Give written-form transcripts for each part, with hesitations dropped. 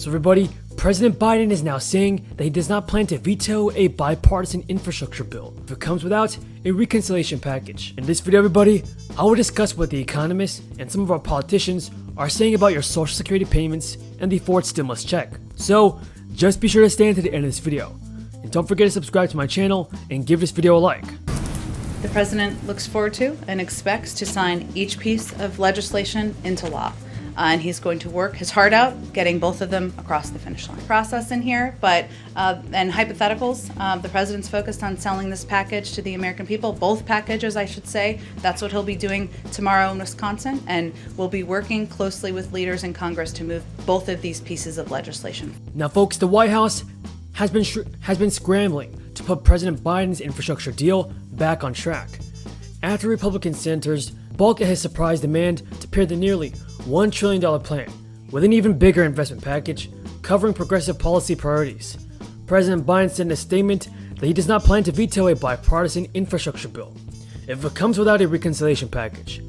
So everybody, President Biden is now saying that he does not plan to veto a bipartisan infrastructure bill if it comes without a reconciliation package. In this video, everybody, I will discuss what the economists and some of our politicians are saying about your social security payments and the fourth stimulus check. So just be sure to stay until the end of this video. And don't forget to subscribe to my channel and give this video a like. The president looks forward to and expects to sign each piece of legislation into law. And he's going to work his heart out, getting both of them across the finish line. Process in here, but and hypotheticals. The president's focused on selling this package to the American people, both packages, I should say. That's what he'll be doing tomorrow in Wisconsin, and we'll be working closely with leaders in Congress to move both of these pieces of legislation. Now, folks, the White House has been scrambling to put President Biden's infrastructure deal back on track after Republican senators balked at his surprise demand to pair the nearly $1 trillion plan with an even bigger investment package covering progressive policy priorities. President Biden said in a statement that he does not plan to veto a bipartisan infrastructure bill if it comes without a reconciliation package,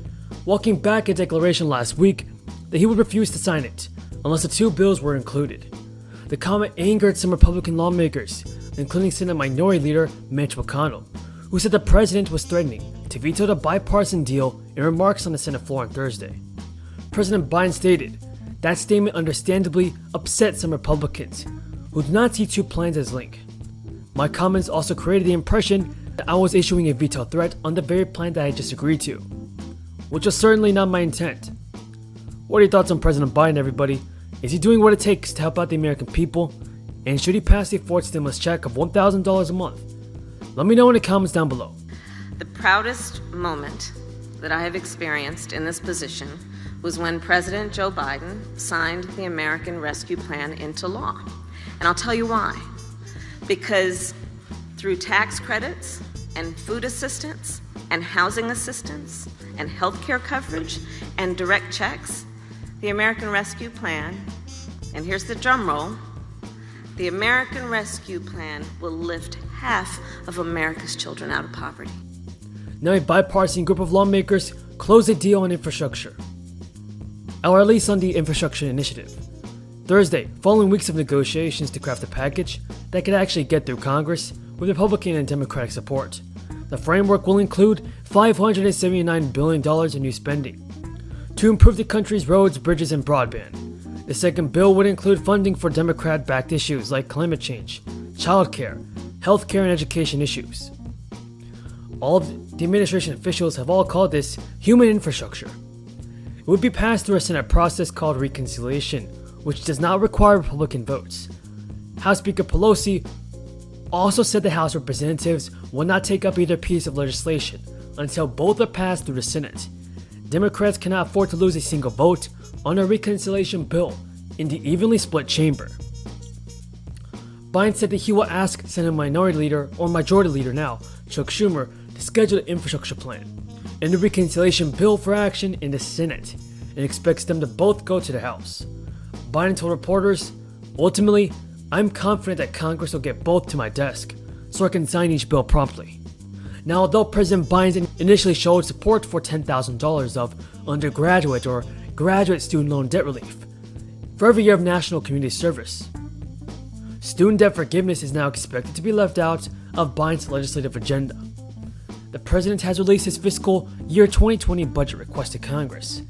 walking back a declaration last week that he would refuse to sign it unless the two bills were included. The comment angered some Republican lawmakers, including Senate Minority Leader Mitch McConnell, who said the president was threatening to veto the bipartisan deal in remarks on the Senate floor on Thursday. President Biden stated that statement understandably upset some Republicans who do not see two plans as linked. My comments also created the impression that I was issuing a veto threat on the very plan that I just agreed to, which was certainly not my intent. What are your thoughts on President Biden, everybody? Is he doing what it takes to help out the American people? And should he pass the fourth stimulus check of $1,000 a month? Let me know in the comments down below. The proudest moment that I have experienced in this position was when President Joe Biden signed the American Rescue Plan into law. And I'll tell you why. Because through tax credits and food assistance and housing assistance and health care coverage and direct checks, the American Rescue Plan, and here's the drum roll, the American Rescue Plan will lift half of America's children out of poverty. Now a bipartisan group of lawmakers closed a deal on infrastructure, or at least on the infrastructure initiative, Thursday, following weeks of negotiations to craft a package that could actually get through Congress with Republican and Democratic support. The framework will include $579 billion in new spending to improve the country's roads, bridges, and broadband. The second bill would include funding for Democrat-backed issues like climate change, childcare, healthcare, and education issues. All of the administration officials have all called this human infrastructure. It would be passed through a Senate process called reconciliation, which does not require Republican votes. House Speaker Pelosi also said the House Representatives will not take up either piece of legislation until both are passed through the Senate. Democrats cannot afford to lose a single vote on a reconciliation bill in the evenly split chamber. Biden said that he will ask Senate Minority Leader, or Majority Leader now, Chuck Schumer, to schedule an infrastructure plan and the reconciliation bill for action in the Senate, and expects them to both go to the House. Biden told reporters, "Ultimately, I'm confident that Congress will get both to my desk so I can sign each bill promptly." Now, although President Biden initially showed support for $10,000 of undergraduate or graduate student loan debt relief for every year of national community service, student debt forgiveness is now expected to be left out of Biden's legislative agenda. The president has released his fiscal year 2020 budget request to Congress,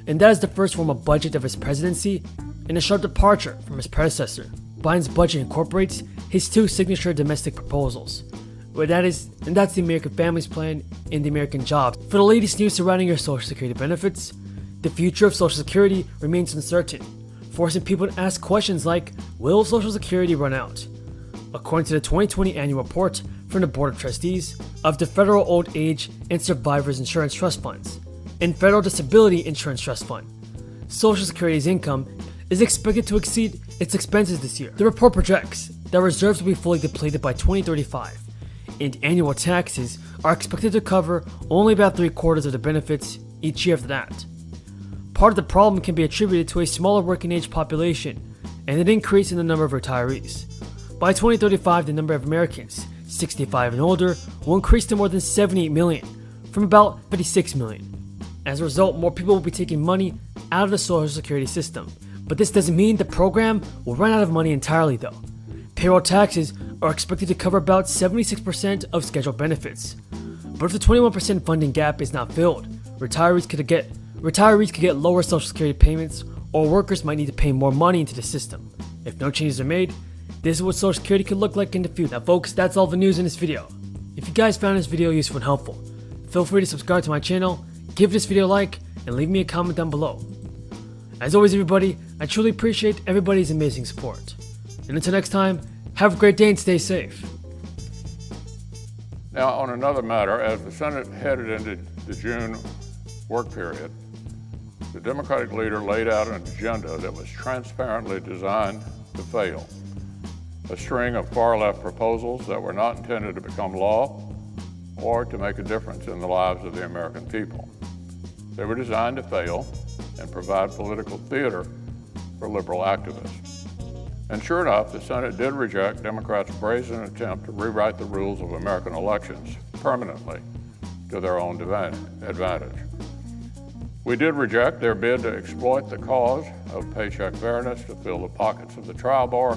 and that is the first formal budget of his presidency and a sharp departure from his predecessor. Biden's budget incorporates his two signature domestic proposals, and that's the American Families Plan and the American Jobs. For the latest news surrounding your Social Security benefits, the future of Social Security remains uncertain, forcing people to ask questions like, will Social Security run out? According to the 2020 annual report from the Board of Trustees of the Federal Old Age and Survivors Insurance Trust Funds and Federal Disability Insurance Trust Fund, Social Security's income is expected to exceed its expenses this year. The report projects that reserves will be fully depleted by 2035, and annual taxes are expected to cover only about 3/4 of the benefits each year after that. Part of the problem can be attributed to a smaller working age population and an increase in the number of retirees. By 2035, the number of Americans 65 and older will increase to more than 78 million from about 56 million. As a result, more people will be taking money out of the Social Security system, But this doesn't mean the program will run out of money entirely though. Payroll taxes are expected to cover about 76% of scheduled benefits. But if the 21% funding gap is not filled, retirees could get lower Social Security payments, or workers might need to pay more money into the system. If no changes are made, this is what Social Security could look like in the future. Now folks, that's all the news in this video. If you guys found this video useful and helpful, feel free to subscribe to my channel, give this video a like, and leave me a comment down below. As always everybody, I truly appreciate everybody's amazing support. And until next time, have a great day and stay safe. Now, on another matter, as the Senate headed into the June work period, the Democratic leader laid out an agenda that was transparently designed to fail. A string of far-left proposals that were not intended to become law or to make a difference in the lives of the American people. They were designed to fail and provide political theater for liberal activists. And sure enough, the Senate did reject Democrats' brazen attempt to rewrite the rules of American elections permanently to their own advantage. We did reject their bid to exploit the cause of paycheck fairness to fill the pockets of the trial bar,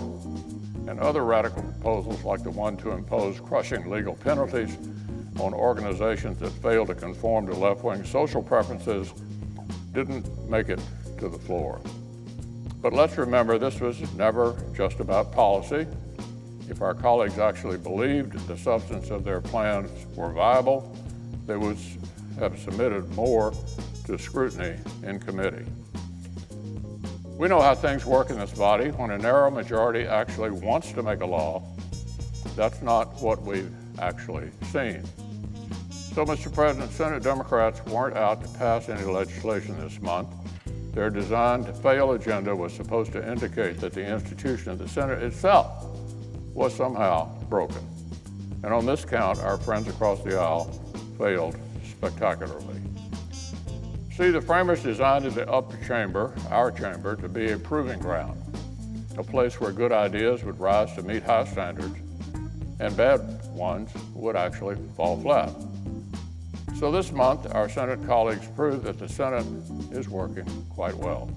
and other radical proposals like the one to impose crushing legal penalties on organizations that fail to conform to left-wing social preferences didn't make it to the floor. But let's remember, this was never just about policy. If our colleagues actually believed the substance of their plans were viable, they would have submitted more to scrutiny in committee. We know how things work in this body. When a narrow majority actually wants to make a law, that's not what we've actually seen. So, Mr. President, Senate Democrats weren't out to pass any legislation this month. Their designed to fail agenda was supposed to indicate that the institution of the Senate itself was somehow broken. And on this count, our friends across the aisle failed spectacularly. See, the framers designed the upper chamber, our chamber, to be a proving ground, a place where good ideas would rise to meet high standards and bad ones would actually fall flat. So this month, our Senate colleagues proved that the Senate is working quite well.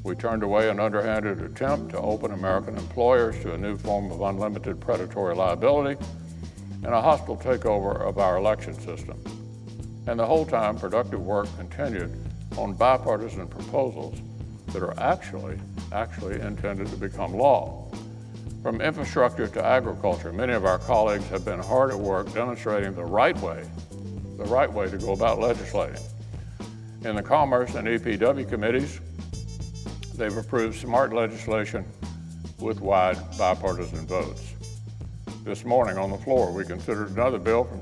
We turned away an underhanded attempt to open American employers to a new form of unlimited predatory liability and a hostile takeover of our election system. And the whole time, productive work continued on bipartisan proposals that are actually intended to become law. From infrastructure to agriculture, many of our colleagues have been hard at work demonstrating the right way to go about legislating. In the Commerce and EPW committees, they've approved smart legislation with wide bipartisan votes. This morning on the floor, we considered another bill from